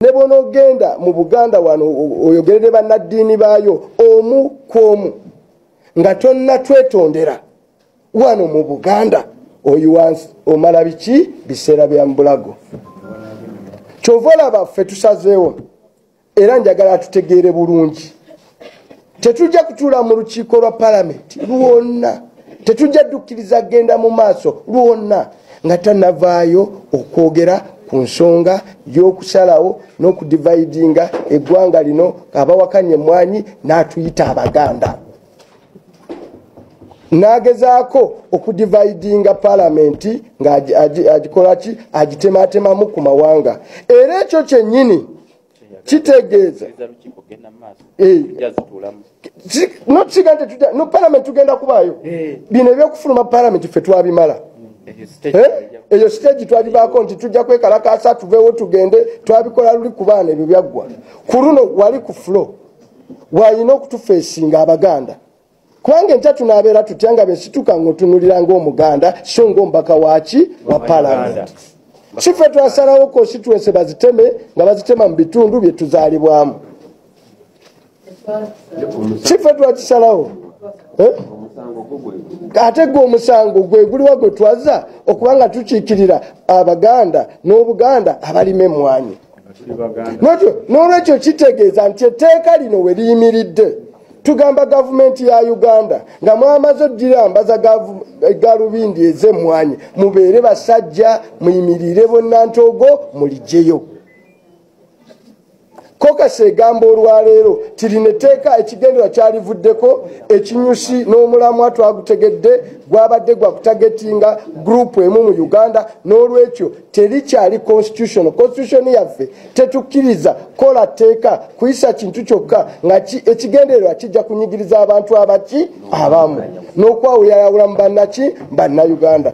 ne bonogenda mu Buganda wano oyogerere bannaddiini baayo omu kwomu nga tonna twetondera wano mu Buganda oyo omala biki biseera bya mbulago kyova olaba ffe tusazeewo era njagala tutegeere bulungi tetujja kutuula mu lukiiko lwa palamenti lwonna tetujja dukkiriza genda mu maaso lwonna nga tanavaayo okwogera ku nsonga y'okusalawo n'okudividinga eggwanga lino abawakanya emmwanyi n'atuyita Abaganda nagezaako okudividinga palamenti ng'agikola ki agitematemamu ku mawanga era ekyo kyennyini kitegeeza no palamenti tugenda kubaayo bino ebyokufuluma palamenti ffe twabimala eyo stage twagibaako nti tujja kwekalakaasa tuveewo tugende twabikola luli ku baana ebyo byaggwa ku luno wali ku flo wayina okutufeesinga Abaganda kubanga enkya tunaabeera tutya nga besituka ng'otunulira ng'Omuganda so ng'omubaka waki wa palamenti si ffe twasalawo constituency baziteme nga bazitema mu bitundu bye tuzaalibwamu si ffe twakisalawo ate gwe omusango gwe guliwa gwe twaza okubanga tukiikirira Abaganda n'Obuganda abalima emmwanyi n'olwekyo kitegeeza nti etteeka lino we liyimiridde tugamba gavumenti ya Uganda nga mwamaze oddira mbaza galubindi ez'emmwanyi mubeere basajja muyimirire bonna ntogo mulijeyo kokase egamba olwaleero tirineteeka ekigendera kyalivuddeko ekinyusi n'omulamwa twagutegedde gwabadde gwa kutagetinga gurupu emu mu Uganda n'olwekyo terikyali constitution yaffe tetukkiriza kola tteeka kuyisa kintu kyokka nga ekigendererwa kijja kunyigiriza abantu abaki abamu n'okwawulayawula mu bannaki banna Uganda.